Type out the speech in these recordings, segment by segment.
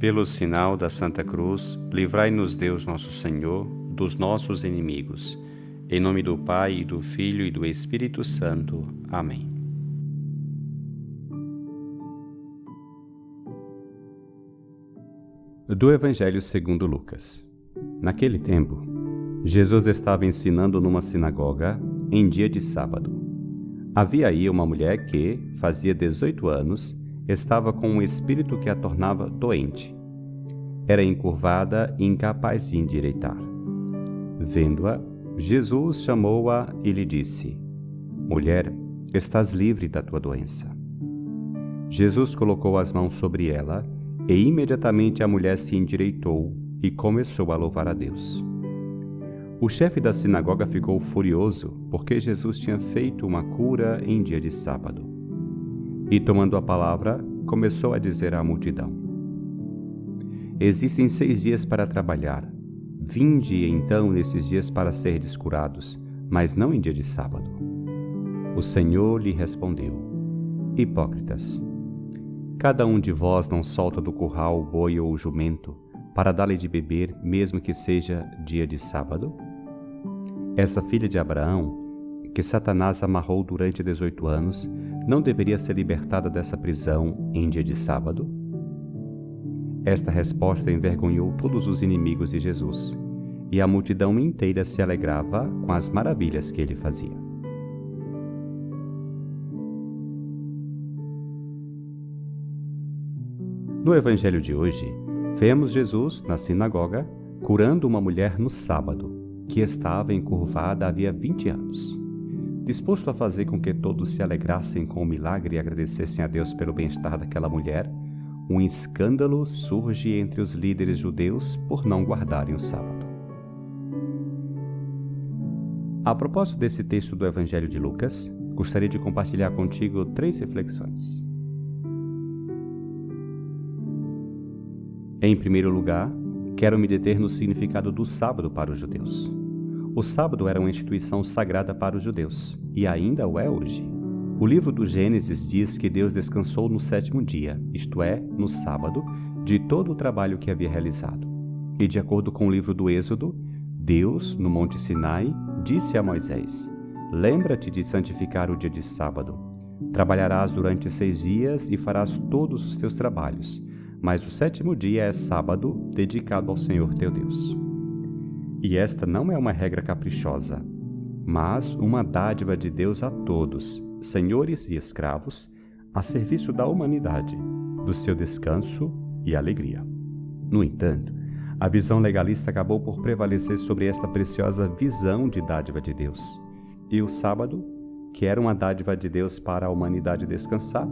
Pelo sinal da Santa Cruz, livrai-nos Deus nosso Senhor dos nossos inimigos. Em nome do Pai, e do Filho e do Espírito Santo. Amém. Do Evangelho segundo Lucas. Naquele tempo, Jesus estava ensinando numa sinagoga em dia de sábado. Havia aí uma mulher que, fazia 18 anos, estava com um espírito que a tornava doente. Era encurvada e incapaz de endireitar. Vendo-a, Jesus chamou-a e lhe disse: Mulher, estás livre da tua doença. Jesus colocou as mãos sobre ela e imediatamente a mulher se endireitou e começou a louvar a Deus. O chefe da sinagoga ficou furioso porque Jesus tinha feito uma cura em dia de sábado. E tomando a palavra, começou a dizer à multidão: Existem 6 dias para trabalhar. Vinde então nesses dias para serdes curados, mas não em dia de sábado. O Senhor lhe respondeu: Hipócritas! Cada um de vós não solta do curral o boi ou o jumento, para dar-lhe de beber, mesmo que seja dia de sábado? Essa filha de Abraão, que Satanás amarrou durante 18 anos, não deveria ser libertada dessa prisão em dia de sábado? Esta resposta envergonhou todos os inimigos de Jesus, e a multidão inteira se alegrava com as maravilhas que ele fazia. No Evangelho de hoje, vemos Jesus na sinagoga curando uma mulher no sábado, que estava encurvada havia 20 anos. Disposto a fazer com que todos se alegrassem com o milagre e agradecessem a Deus pelo bem-estar daquela mulher, um escândalo surge entre os líderes judeus por não guardarem o sábado. A propósito desse texto do Evangelho de Lucas, gostaria de compartilhar contigo 3 reflexões. Em primeiro lugar, quero me deter no significado do sábado para os judeus. O sábado era uma instituição sagrada para os judeus, e ainda o é hoje. O livro do Gênesis diz que Deus descansou no 7º dia, isto é, no sábado, de todo o trabalho que havia realizado. E de acordo com o livro do Êxodo, Deus, no Monte Sinai, disse a Moisés: Lembra-te de santificar o dia de sábado. Trabalharás durante 6 dias e farás todos os teus trabalhos, mas o 7º dia é sábado, dedicado ao Senhor teu Deus. E esta não é uma regra caprichosa, mas uma dádiva de Deus a todos, senhores e escravos, a serviço da humanidade, do seu descanso e alegria. No entanto, a visão legalista acabou por prevalecer sobre esta preciosa visão de dádiva de Deus. E o sábado, que era uma dádiva de Deus para a humanidade descansar,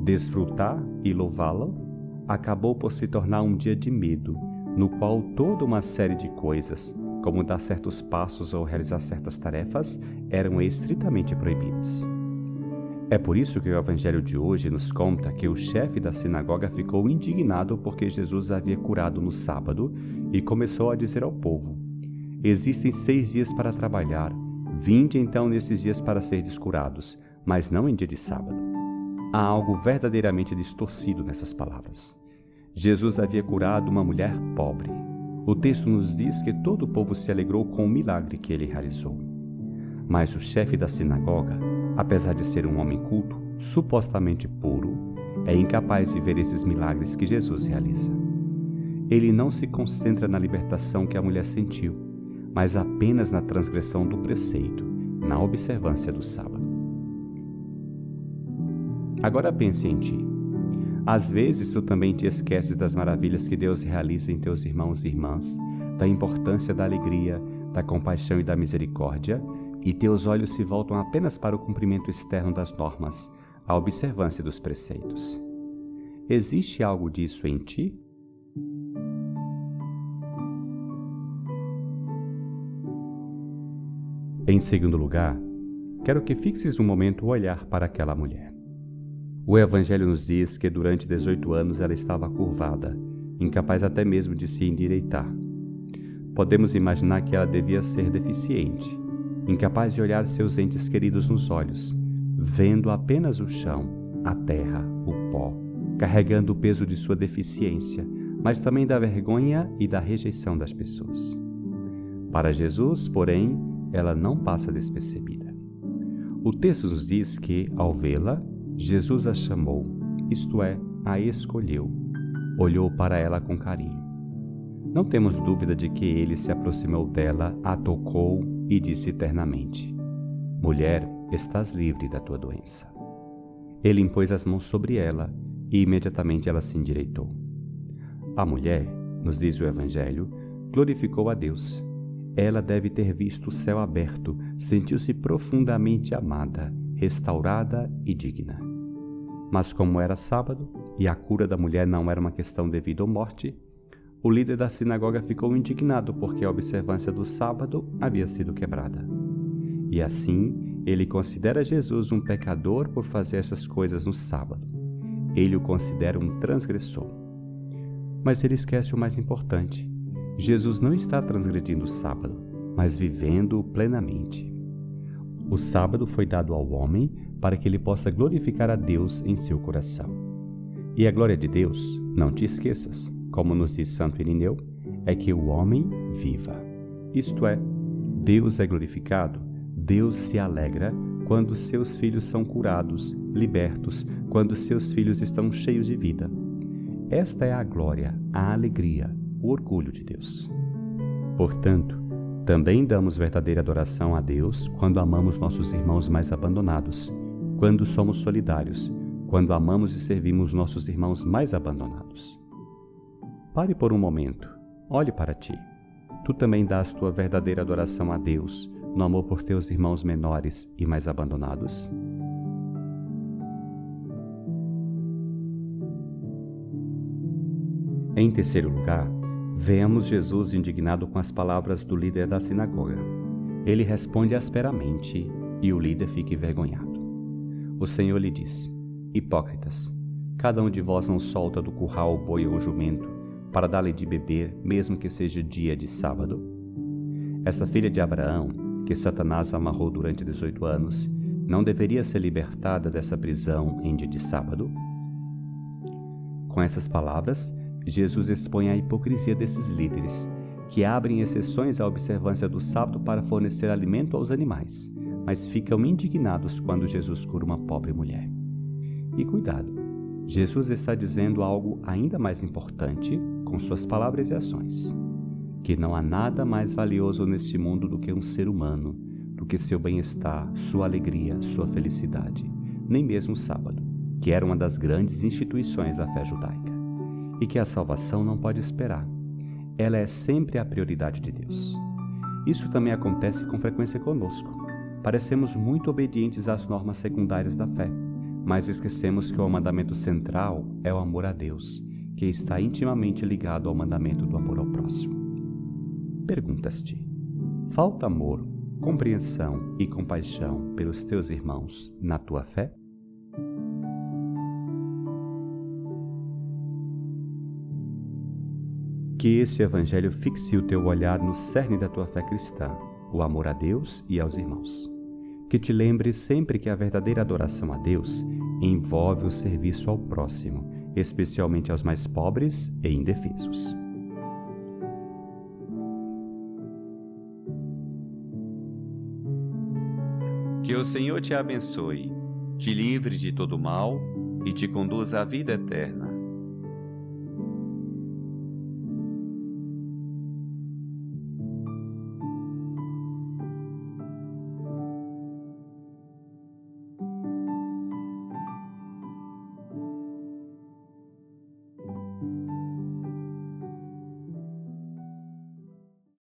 desfrutar e louvá-lo, acabou por se tornar um dia de medo, no qual toda uma série de coisas, como dar certos passos ou realizar certas tarefas, eram estritamente proibidas. É por isso que o Evangelho de hoje nos conta que o chefe da sinagoga ficou indignado porque Jesus havia curado no sábado e começou a dizer ao povo: Existem 6 dias para trabalhar, vinde então nesses dias para serdes curados, mas não em dia de sábado. Há algo verdadeiramente distorcido nessas palavras. Jesus havia curado uma mulher pobre. O texto nos diz que todo o povo se alegrou com o milagre que ele realizou. Mas o chefe da sinagoga, apesar de ser um homem culto, supostamente puro, é incapaz de ver esses milagres que Jesus realiza. Ele não se concentra na libertação que a mulher sentiu, mas apenas na transgressão do preceito, na observância do sábado. Agora pense em ti. Às vezes tu também te esqueces das maravilhas que Deus realiza em teus irmãos e irmãs, da importância da alegria, da compaixão e da misericórdia, e teus olhos se voltam apenas para o cumprimento externo das normas, a observância dos preceitos. Existe algo disso em ti? Em segundo lugar, quero que fixes um momento o olhar para aquela mulher. O Evangelho nos diz que durante 18 anos ela estava curvada, incapaz até mesmo de se endireitar. Podemos imaginar que ela devia ser deficiente, incapaz de olhar seus entes queridos nos olhos, vendo apenas o chão, a terra, o pó, carregando o peso de sua deficiência, mas também da vergonha e da rejeição das pessoas. Para Jesus, porém, ela não passa despercebida. O texto nos diz que, ao vê-la, Jesus a chamou, isto é, a escolheu, olhou para ela com carinho. Não temos dúvida de que ele se aproximou dela, a tocou e disse ternamente: Mulher, estás livre da tua doença. Ele impôs as mãos sobre ela e imediatamente ela se endireitou. A mulher, nos diz o Evangelho, glorificou a Deus. Ela deve ter visto o céu aberto, sentiu-se profundamente amada, restaurada e digna. Mas como era sábado e a cura da mulher não era uma questão devido à morte, o líder da sinagoga ficou indignado porque a observância do sábado havia sido quebrada. E assim, ele considera Jesus um pecador por fazer essas coisas no sábado. Ele o considera um transgressor. Mas ele esquece o mais importante. Jesus não está transgredindo o sábado, mas vivendo-o plenamente. O sábado foi dado ao homem para que ele possa glorificar a Deus em seu coração. E a glória de Deus, não te esqueças, como nos diz Santo Irineu, é que o homem viva. Isto é, Deus é glorificado, Deus se alegra quando seus filhos são curados, libertos, quando seus filhos estão cheios de vida. Esta é a glória, a alegria, o orgulho de Deus. Portanto, também damos verdadeira adoração a Deus quando amamos nossos irmãos mais abandonados, quando somos solidários, quando amamos e servimos nossos irmãos mais abandonados. Pare por um momento, olhe para ti. Tu também dás tua verdadeira adoração a Deus no amor por teus irmãos menores e mais abandonados? Em terceiro lugar, vemos Jesus indignado com as palavras do líder da sinagoga. Ele responde asperamente e o líder fica envergonhado. O Senhor lhe disse: Hipócritas, cada um de vós não solta do curral o boi ou o jumento para dar-lhe de beber, mesmo que seja dia de sábado? Essa filha de Abraão, que Satanás amarrou durante 18 anos, não deveria ser libertada dessa prisão em dia de sábado? Com essas palavras, Jesus expõe a hipocrisia desses líderes, que abrem exceções à observância do sábado para fornecer alimento aos animais, mas ficam indignados quando Jesus cura uma pobre mulher. E cuidado, Jesus está dizendo algo ainda mais importante com suas palavras e ações, que não há nada mais valioso neste mundo do que um ser humano, do que seu bem-estar, sua alegria, sua felicidade, nem mesmo o sábado, que era uma das grandes instituições da fé judaica. E que a salvação não pode esperar. Ela é sempre a prioridade de Deus. Isso também acontece com frequência conosco. Parecemos muito obedientes às normas secundárias da fé, mas esquecemos que o mandamento central é o amor a Deus, que está intimamente ligado ao mandamento do amor ao próximo. Perguntas-te: falta amor, compreensão e compaixão pelos teus irmãos na tua fé? Que este Evangelho fixe o teu olhar no cerne da tua fé cristã, o amor a Deus e aos irmãos. Que te lembre sempre que a verdadeira adoração a Deus envolve o serviço ao próximo, especialmente aos mais pobres e indefesos. Que o Senhor te abençoe, te livre de todo mal e te conduza à vida eterna.